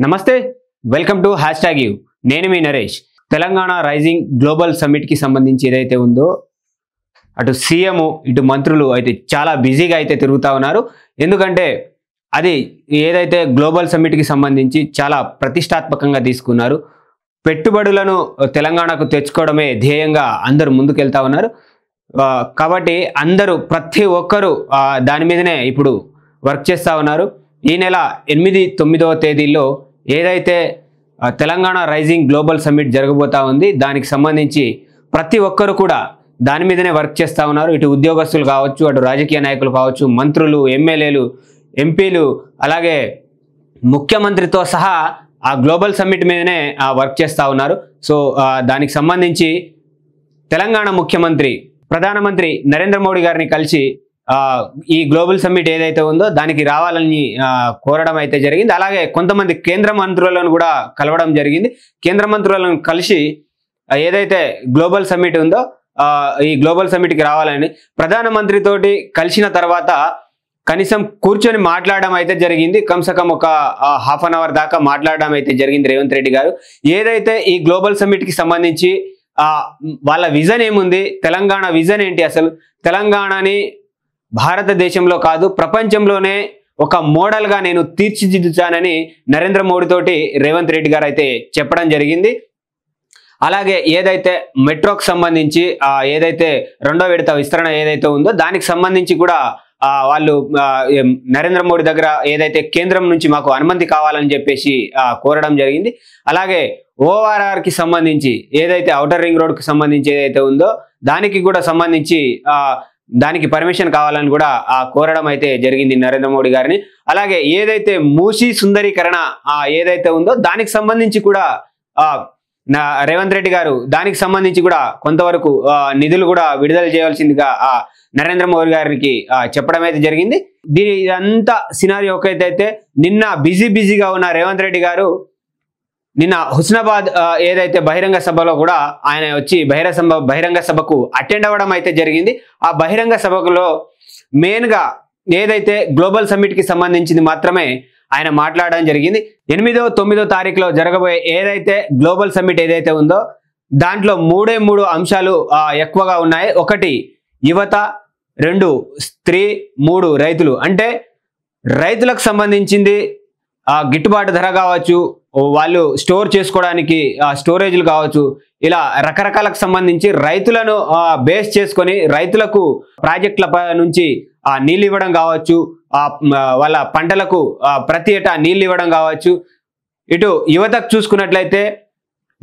నమస్తే, welcome to #యూ. నేను మీ Naresh. Telangana rising global summit కి సంబంధించి ఏదైతే ఉందో అటు సీఎం ఇటు మంత్రులు అయితే చాలా బిజీగా అయితే తిరుగుతూ ఉన్నారు. ఎందుకంటే అది ఏదైతే గ్లోబల్ సమ్మిట్ కి సంబంధించి చాలా ప్రతిష్టాత్మకంగా తీసుకున్నారు. పెట్టుబడులను తెలంగాణకు తెచ్చుకోవడమే ధ్యేయంగా అందరూ ముందుకెళ్తా ఉన్నారు. కాబట్టి అందరూ ప్రతి ఒక్కరూ దాని మీదనే ఇప్పుడు వర్క్ చేస్తూ ఉన్నారు. ఈ నెల 8, 9వ తేదీల్లో ఏదైతే తెలంగాణ రైజింగ్ గ్లోబల్ సమ్మిట్ జరగబోతా ఉంది, దానికి సంబంధించి ప్రతి ఒక్కరు కూడా దాని మీదనే వర్క్ చేస్తూ ఉన్నారు. ఇటు ఉద్యోగస్తులు కావచ్చు, అటు రాజకీయ నాయకులు కావచ్చు, మంత్రులు, ఎమ్మెల్యేలు, ఎంపీలు, అలాగే ముఖ్యమంత్రితో సహా ఆ గ్లోబల్ సమ్మిట్ మీదనే వర్క్ చేస్తూ ఉన్నారు. సో దానికి సంబంధించి తెలంగాణ ముఖ్యమంత్రి ప్రధానమంత్రి నరేంద్ర మోడీ గారిని కలిసి ఈ గ్లోబల్ సమ్మిట్ ఏదైతే ఉందో దానికి రావాలని కోరడం అయితే జరిగింది. అలాగే కొంతమంది కేంద్ర మంత్రులను కూడా కలవడం జరిగింది. కేంద్ర మంత్రులను కలిసి ఏదైతే గ్లోబల్ సమ్మిట్ ఉందో ఈ గ్లోబల్ సమ్మిట్కి రావాలని ప్రధానమంత్రితోటి కలిసిన తర్వాత కనీసం కూర్చొని మాట్లాడడం అయితే జరిగింది. కమ్సకం ఒక ½ అన్ అవర్ దాకా మాట్లాడడం అయితే జరిగింది రేవంత్ రెడ్డి గారు. ఏదైతే ఈ గ్లోబల్ సమ్మిట్కి సంబంధించి వాళ్ళ విజన్ ఏముంది, తెలంగాణ విజన్ ఏంటి, అసలు తెలంగాణని భారతదేశంలో కాదు ప్రపంచంలోనే ఒక మోడల్గా నేను తీర్చిదిద్దుతానని నరేంద్ర మోడీ తోటి రేవంత్ రెడ్డి గారు అయితే చెప్పడం జరిగింది. అలాగే ఏదైతే మెట్రోకి సంబంధించి ఏదైతే 2వ విడత విస్తరణ ఏదైతే ఉందో దానికి సంబంధించి కూడా వాళ్ళు నరేంద్ర మోడీ దగ్గర ఏదైతే కేంద్రం నుంచి మాకు అనుమతి కావాలని చెప్పేసి కోరడం జరిగింది. అలాగే ఓఆర్ఆర్కి సంబంధించి ఏదైతే ఔటర్ రింగ్ రోడ్కి సంబంధించి ఏదైతే ఉందో దానికి కూడా సంబంధించి దానికి పర్మిషన్ కావాలని కూడా కోరడం అయితే జరిగింది నరేంద్ర మోడీ గారిని. అలాగే ఏదైతే మూసీ సుందరీకరణ ఏదైతే ఉందో దానికి సంబంధించి కూడా రేవంత్ రెడ్డి గారు దానికి సంబంధించి కూడా కొంతవరకు నిధులు కూడా విడుదల చేయాల్సిందిగా నరేంద్ర మోడీ గారికి చెప్పడం అయితే జరిగింది. ఇదంతా సినారియో ఒకైతే నిన్న బిజీగా ఉన్న రేవంత్ రెడ్డి గారు నిన్న హుస్నాబాద్ ఏదైతే బహిరంగ సభలో కూడా ఆయన వచ్చి బహిరంగ సభకు అటెండ్ అవ్వడం అయితే జరిగింది. ఆ బహిరంగ సభలో మెయిన్గా ఏదైతే గ్లోబల్ సమ్మిట్కి సంబంధించింది మాత్రమే ఆయన మాట్లాడడం జరిగింది. 8, 9 తారీఖులో జరగబోయే ఏదైతే గ్లోబల్ సమ్మిట్ ఏదైతే ఉందో దాంట్లో 3 అంశాలు ఎక్కువగా ఉన్నాయి. 1 యువత, 2 స్త్రీ, 3 రైతులు. అంటే రైతులకు సంబంధించింది గిట్టుబాటు ధర కావచ్చు, వాళ్ళు స్టోర్ చేసుకోవడానికి స్టోరేజ్లు కావచ్చు, ఇలా రకరకాలకు సంబంధించి రైతులను బేస్ చేసుకొని రైతులకు ప్రాజెక్టుల నుంచి నీళ్ళు ఇవ్వడం కావచ్చు, వాళ్ళ పంటలకు ప్రతి ఏటా నీళ్ళు ఇవ్వడం కావచ్చు. ఇటు యువతకు చూసుకున్నట్లయితే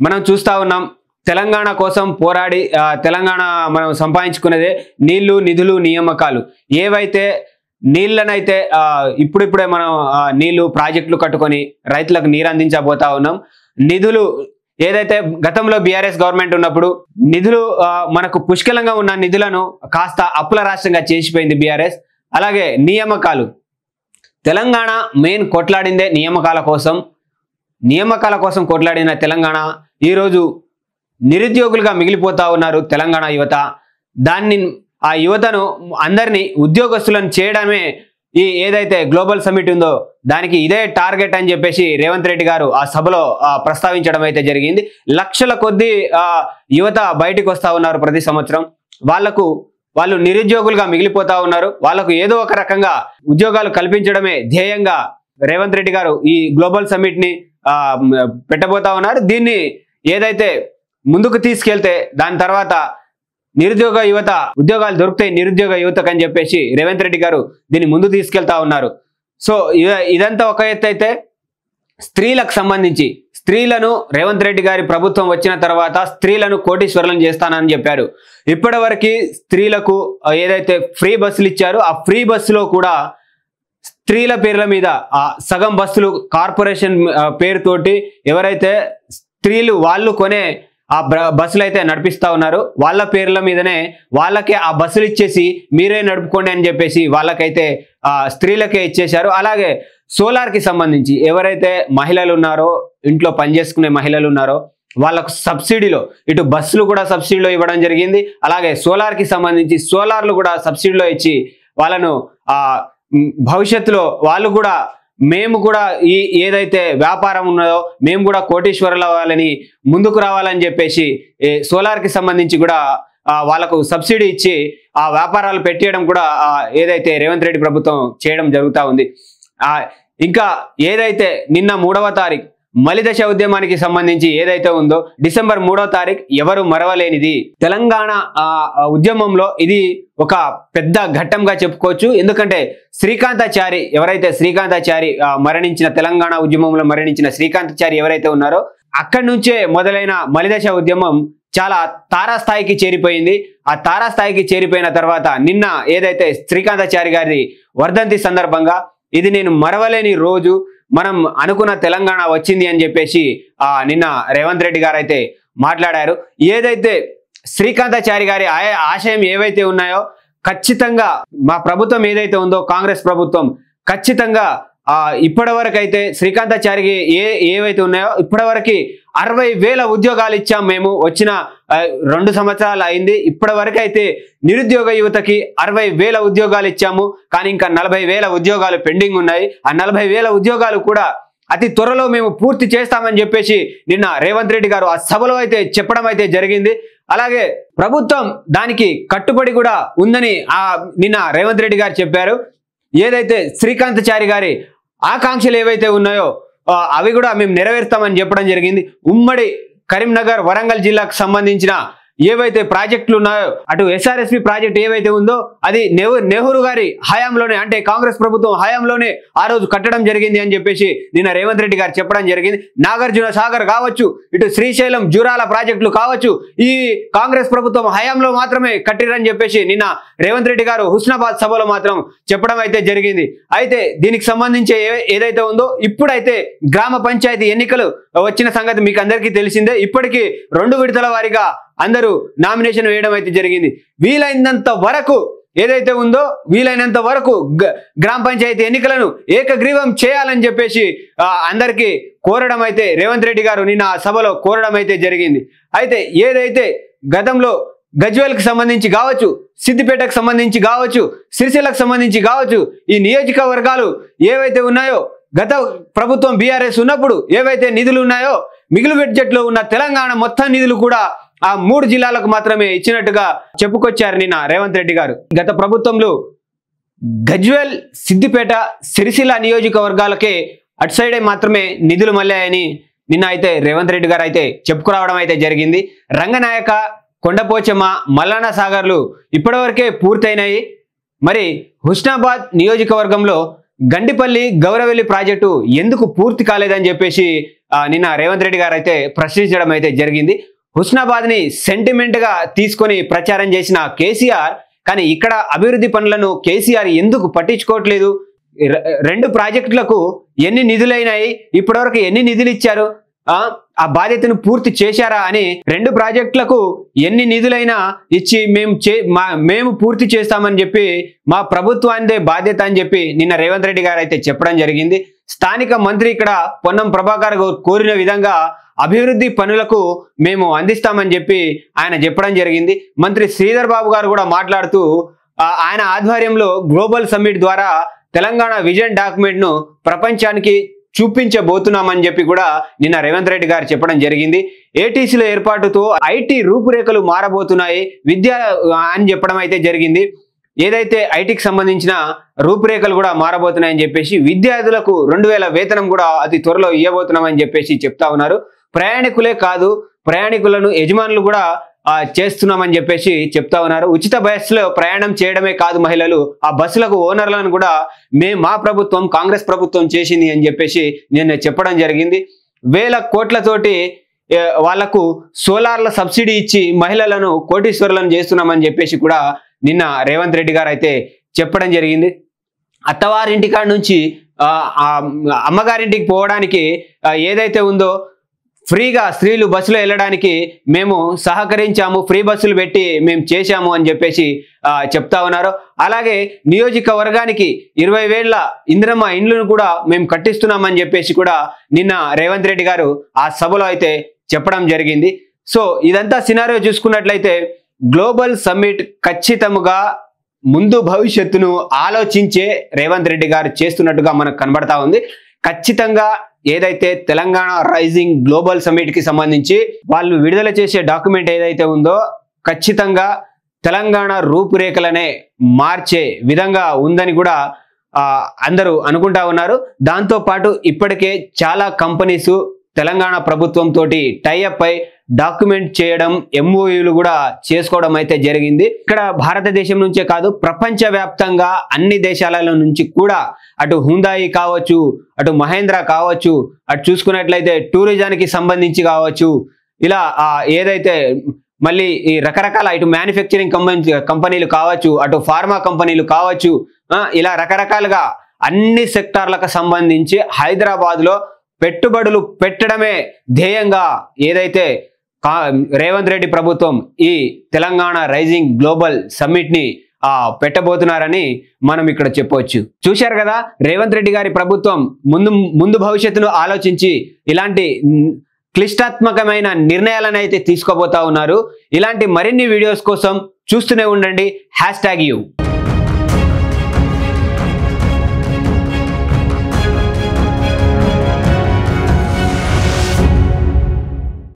మనం చూస్తూ ఉన్నాం, తెలంగాణ కోసం పోరాడి తెలంగాణ మనం సంపాదించుకున్నదే నీళ్లు, నిధులు, నియామకాలు. ఏవైతే నీళ్ళనైతే ఇప్పుడిప్పుడే మనం నీళ్లు ప్రాజెక్టులు కట్టుకొని రైతులకు నీరు అందించబోతా ఉన్నాం. నిధులు ఏదైతే గతంలో బీఆర్ఎస్ గవర్నమెంట్ ఉన్నప్పుడు నిధులు మనకు పుష్కలంగా ఉన్న నిధులను కాస్త అప్పుల రాష్ట్రంగా చేసిపోయింది బీఆర్ఎస్. అలాగే నియామకాలు, తెలంగాణ మెయిన్ కొట్లాడిందే నియామకాల కోసం కొట్లాడిన తెలంగాణ ఈరోజు నిరుద్యోగులుగా మిగిలిపోతా ఉన్నారు తెలంగాణ యువత. ఆ యువతను అందరినీ ఉద్యోగస్తులను చేయడమే ఈ ఏదైతే గ్లోబల్ సమ్మిట్ ఉందో దానికి ఇదే టార్గెట్ అని చెప్పేసి రేవంత్ రెడ్డి గారు ఆ సభలో ప్రస్తావించడం అయితే జరిగింది. లక్షల కొద్దీ యువత బయటికి వస్తూ ఉన్నారు ప్రతి సంవత్సరం. వాళ్ళు నిరుద్యోగులుగా మిగిలిపోతా ఉన్నారు. వాళ్ళకు ఏదో ఒక రకంగా ఉద్యోగాలు కల్పించడమే ధ్యేయంగా రేవంత్ రెడ్డి గారు ఈ గ్లోబల్ సమ్మిట్ ని పెట్టబోతా ఉన్నారు. దీన్ని ఏదైతే ముందుకు తీసుకెళ్తే దాని తర్వాత నిరుద్యోగ యువత ఉద్యోగాలు దొరుకుతాయి నిరుద్యోగ యువతకు అని చెప్పేసి రేవంత్ రెడ్డి గారు దీన్ని ముందు తీసుకెళ్తా ఉన్నారు. సో ఇదంతా ఒక ఎత్తు అయితే, స్త్రీలకు సంబంధించి స్త్రీలను రేవంత్ రెడ్డి గారి ప్రభుత్వం వచ్చిన తర్వాత స్త్రీలను కోటీశ్వరులను చేస్తానని చెప్పారు. ఇప్పటివరకు స్త్రీలకు ఏదైతే ఫ్రీ బస్సులు ఇచ్చారో ఆ ఫ్రీ బస్సులో కూడా స్త్రీల పేర్ల మీద సగం బస్సులు కార్పొరేషన్ పేరుతోటి ఎవరైతే స్త్రీలు వాళ్ళు కొనే బస్సులు అయితే నడిపిస్తా ఉన్నారు, వాళ్ళ పేర్ల మీదనే వాళ్ళకే ఆ బస్సులు ఇచ్చేసి మీరే నడుపుకోండి అని చెప్పేసి వాళ్ళకైతే స్త్రీలకే ఇచ్చేశారు. అలాగే సోలార్కి సంబంధించి ఎవరైతే మహిళలు ఉన్నారో, ఇంట్లో పనిచేసుకునే మహిళలు ఉన్నారో వాళ్ళకు సబ్సిడీలో ఇటు బస్సులు కూడా సబ్సిడీలో ఇవ్వడం జరిగింది. అలాగే సోలార్కి సంబంధించి సోలార్లు కూడా సబ్సిడీలో ఇచ్చి వాళ్ళను భవిష్యత్తులో వాళ్ళు కూడా మేము కూడా ఈ ఏదైతే వ్యాపారం ఉన్నదో మేము కూడా కోటీశ్వరులు అవ్వాలని ముందుకు రావాలని చెప్పేసి సోలార్కి సంబంధించి కూడా వాళ్ళకు సబ్సిడీ ఇచ్చి ఆ వ్యాపారాలు పెట్టేయడం కూడా ఏదైతే రేవంత్ రెడ్డి ప్రభుత్వం చేయడం జరుగుతూ ఉంది. ఇంకా ఏదైతే నిన్న 3వ తారీఖు మలిదశ ఉద్యమానికి సంబంధించి ఏదైతే ఉందో డిసెంబర్ 3వ తారీఖు ఎవరు మరవలేనిది. తెలంగాణ ఉద్యమంలో ఇది ఒక పెద్ద ఘట్టంగా చెప్పుకోవచ్చు. ఎందుకంటే శ్రీకాంతాచారి ఎవరైతే శ్రీకాంతాచారి మరణించిన తెలంగాణ ఉద్యమంలో మరణించిన శ్రీకాంతాచారి ఎవరైతే ఉన్నారో అక్కడి నుంచే మొదలైన మలిదశ ఉద్యమం చాలా తారాస్థాయికి చేరిపోయింది. ఆ తారాస్థాయికి చేరిపోయిన తర్వాత నిన్న ఏదైతే శ్రీకాంతాచారి గారి వర్ధంతి సందర్భంగా ఇది నేను మరవలేని రోజు, మనం అనుకున్న తెలంగాణ వచ్చింది అని చెప్పేసి నిన్న రేవంత్ రెడ్డి గారు అయితే మాట్లాడారు. ఏదైతే శ్రీకాంతాచారి గారి ఆశయం ఏవైతే ఉన్నాయో ఖచ్చితంగా మా ప్రభుత్వం ఏదైతే ఉందో కాంగ్రెస్ ప్రభుత్వం ఖచ్చితంగా ఇప్పటి వరకు అయితే శ్రీకాంతాచారికి ఏవైతే ఉన్నాయో ఇప్పటి వరకు 60,000 ఉద్యోగాలు ఇచ్చాం. మేము వచ్చిన 2 సంవత్సరాలు అయింది. ఇప్పటి వరకు అయితే నిరుద్యోగ యువతకి 60,000 ఉద్యోగాలు ఇచ్చాము. కానీ ఇంకా 40,000 ఉద్యోగాలు పెండింగ్ ఉన్నాయి. ఆ 40,000 ఉద్యోగాలు కూడా అతి త్వరలో మేము పూర్తి చేస్తామని చెప్పేసి నిన్న రేవంత్ రెడ్డి గారు ఆ సభలో అయితే చెప్పడం అయితే జరిగింది. అలాగే ప్రభుత్వం దానికి కట్టుబడి కూడా ఉందని నిన్న రేవంత్ రెడ్డి గారు చెప్పారు. ఏదైతే శ్రీకాంతాచారి గారి ఆకాంక్షలు ఏవైతే ఉన్నాయో అవి కూడా మేము నెరవేరుస్తామని చెప్పడం జరిగింది. ఉమ్మడి కరీంనగర్ వరంగల్ జిల్లాకు సంబంధించిన ఏవైతే ప్రాజెక్టులు ఉన్నాయో అటు ఎస్ఆర్ఎస్పి ప్రాజెక్ట్ ఏవైతే ఉందో అది నెహ్రూ గారి హయాంలోనే అంటే కాంగ్రెస్ ప్రభుత్వం హయాంలోనే ఆ రోజు కట్టడం జరిగింది అని చెప్పేసి నిన్న రేవంత్ రెడ్డి గారు చెప్పడం జరిగింది. నాగార్జున సాగర్ కావచ్చు, ఇటు శ్రీశైలం జూరాల ప్రాజెక్టులు కావచ్చు, ఈ కాంగ్రెస్ ప్రభుత్వం హయాంలో మాత్రమే కట్టిరని చెప్పేసి నిన్న రేవంత్ రెడ్డి గారు హుస్నాబాద్ సభలో మాత్రం చెప్పడం అయితే జరిగింది. అయితే దీనికి సంబంధించి ఏదైతే ఉందో ఇప్పుడైతే గ్రామ పంచాయతీ ఎన్నికలు వచ్చిన సంగతి మీకు అందరికీ తెలిసిందే. ఇప్పటికీ 2 విడతల వారీగా అందరూ నామినేషన్ వేయడం అయితే జరిగింది. వీలైనంత వరకు ఏదైతే ఉందో వీలైనంత వరకు గ్రామ పంచాయతీ ఎన్నికలను ఏకగ్రీవం చేయాలని చెప్పేసి అందరికీ కోరడం అయితే రేవంత్ రెడ్డి గారు నిన్న సభలో కోరడం అయితే జరిగింది. అయితే ఏదైతే గతంలో గజ్వేల్కి సంబంధించి కావచ్చు, సిద్దిపేటకు సంబంధించి కావచ్చు, సిరిసిల్లకు సంబంధించి కావచ్చు, ఈ నియోజకవర్గాలు ఏవైతే ఉన్నాయో గత ప్రభుత్వం బీఆర్ఎస్ ఉన్నప్పుడు ఏవైతే నిధులు ఉన్నాయో మిగులు బడ్జెట్లో ఉన్న తెలంగాణ మొత్తం నిధులు కూడా ఆ 3 జిల్లాలకు మాత్రమే ఇచ్చినట్టుగా చెప్పుకొచ్చారు నిన్న రేవంత్ రెడ్డి గారు. గత ప్రభుత్వంలో గజ్వేల్, సిద్దిపేట, సిరిసిల్ల నియోజకవర్గాలకే అటు సైడే మాత్రమే నిధులు మళ్ళాయని నిన్న అయితే రేవంత్ రెడ్డి గారు అయితే చెప్పుకురావడం అయితే జరిగింది. రంగనాయక, కొండపోచమ్మ, మల్లన్న సాగర్లు ఇప్పటివరకే పూర్తయినాయి. మరి హుస్నాబాద్ నియోజకవర్గంలో గండిపల్లి, గౌరవెల్లి ప్రాజెక్టు ఎందుకు పూర్తి కాలేదని చెప్పేసి నిన్న రేవంత్ రెడ్డి గారు అయితే ప్రశ్నించడం అయితే జరిగింది. హుస్నాబాద్ ని సెంటిమెంట్ గా తీసుకొని ప్రచారం చేసిన కేసీఆర్ కానీ ఇక్కడ అభివృద్ధి పనులను కేసీఆర్ ఎందుకు పట్టించుకోవట్లేదు? 2 ప్రాజెక్టులకు ఎన్ని నిధులైనాయి, ఇప్పటివరకు ఎన్ని నిధులు ఇచ్చారు, ఆ బాధ్యతను పూర్తి చేశారా అని 2 ప్రాజెక్టులకు ఎన్ని నిధులైనా ఇచ్చి మేము పూర్తి చేస్తామని చెప్పి మా ప్రభుత్వానిదే బాధ్యత అని చెప్పి నిన్న రేవంత్ రెడ్డి గారు అయితే చెప్పడం జరిగింది. స్థానిక మంత్రి ఇక్కడ పొన్నం ప్రభాకర్ కోరిన విధంగా అభివృద్ధి పనులకు మేము అందిస్తామని చెప్పి ఆయన చెప్పడం జరిగింది. మంత్రి శ్రీధర్ బాబు గారు కూడా మాట్లాడుతూ ఆయన ఆధ్వర్యంలో గ్లోబల్ సమ్మిట్ ద్వారా తెలంగాణ విజన్ డాక్యుమెంట్ ను ప్రపంచానికి చూపించబోతున్నామని చెప్పి కూడా నిన్న రేవంత్ రెడ్డి గారు చెప్పడం జరిగింది. ఏటీసీల ఏర్పాటుతో ఐటీ రూపురేఖలు మారబోతున్నాయి విద్య అని చెప్పడం అయితే జరిగింది. ఏదైతే ఐటీకి సంబంధించిన రూపురేఖలు కూడా మారబోతున్నాయని చెప్పేసి విద్యార్థులకు 2,000 వేతనం కూడా అతి త్వరలో ఇవ్వబోతున్నామని చెప్పేసి చెప్తా ఉన్నారు. ప్రయాణికులే కాదు ప్రయాణికులను యజమానులు కూడా చేస్తున్నామని చెప్పేసి చెప్తా ఉన్నారు. ఉచిత బస్సులో ప్రయాణం చేయడమే కాదు మహిళలు, ఆ బస్సులకు ఓనర్లను కూడా మా ప్రభుత్వం కాంగ్రెస్ ప్రభుత్వం చేసింది అని చెప్పేసి నేను చెప్పడం జరిగింది. 1,000 కోట్లతోటి వాళ్లకు సోలార్ల సబ్సిడీ ఇచ్చి మహిళలను కోటీశ్వరులను చేస్తున్నామని చెప్పేసి కూడా నిన్న రేవంత్ రెడ్డి గారు అయితే చెప్పడం జరిగింది. అత్తవారింటికాడ నుంచి అమ్మగారింటికి పోవడానికి ఏదైతే ఉందో ఫ్రీగా స్త్రీలు బస్సులో వెళ్ళడానికి మేము సహకరించాము, ఫ్రీ బస్సులు పెట్టి మేము చేశాము అని చెప్పేసి చెప్తా ఉన్నారు. అలాగే నియోజకవర్గానికి 20,000 ఇందిరమ్మ ఇండ్లను కూడా మేము కట్టిస్తున్నామని చెప్పేసి కూడా నిన్న రేవంత్ రెడ్డి గారు ఆ సభలో అయితే చెప్పడం జరిగింది. సో ఇదంతా సినారియో చూసుకున్నట్లయితే గ్లోబల్ సమ్మిట్ ఖచ్చితంగా ముందు భవిష్యత్తును ఆలోచించే రేవంత్ రెడ్డి గారు చేస్తున్నట్టుగా మనకు కనబడతా ఉంది. ఖచ్చితంగా ఏదైతే తెలంగాణ రైజింగ్ గ్లోబల్ సమిట్ కి సంబంధించి వాళ్ళు విడుదల చేసే డాక్యుమెంట్ ఏదైతే ఉందో ఖచ్చితంగా తెలంగాణ రూపురేఖలనే మార్చే విధంగా ఉందని కూడా అందరూ అనుకుంటా ఉన్నారు. దాంతో పాటు ఇప్పటికే చాలా కంపెనీస్ తెలంగాణ ప్రభుత్వం తోటి టైఅప్ అయి డాక్యుమెంట్ చేయడం, ఎంఓయూలు కూడా చేసుకోవడం అయితే జరిగింది. ఇక్కడ భారతదేశం నుంచే కాదు, ప్రపంచవ్యాప్తంగా అన్ని దేశాల నుంచి కూడా అటు హుందాయి కావచ్చు, అటు మహేంద్ర కావచ్చు, అటు చూసుకున్నట్లయితే టూరిజానికి సంబంధించి కావచ్చు, ఇలా ఏదైతే మళ్ళీ ఈ రకరకాల ఇటు మ్యానుఫ్యాక్చరింగ్ కంపెనీలు కావచ్చు, అటు ఫార్మా కంపెనీలు కావచ్చు, ఇలా రకరకాలుగా అన్ని సెక్టార్లకు సంబంధించి హైదరాబాద్లో పెట్టుబడులు పెట్టడమే ధ్యేయంగా ఏదైతే రేవంత్ రెడ్డి ప్రభుత్వం ఈ తెలంగాణ రైజింగ్ గ్లోబల్ సమ్మిట్ ని పెట్టబోతున్నారని మనం ఇక్కడ చెప్పవచ్చు. చూశారు కదా, రేవంత్ రెడ్డి గారి ప్రభుత్వం ముందు భవిష్యత్తును ఆలోచించి ఇలాంటి క్లిష్టాత్మకమైన నిర్ణయాలను అయితే తీసుకోబోతా ఉన్నారు. ఇలాంటి మరిన్ని వీడియోస్ కోసం చూస్తూనే ఉండండి #you.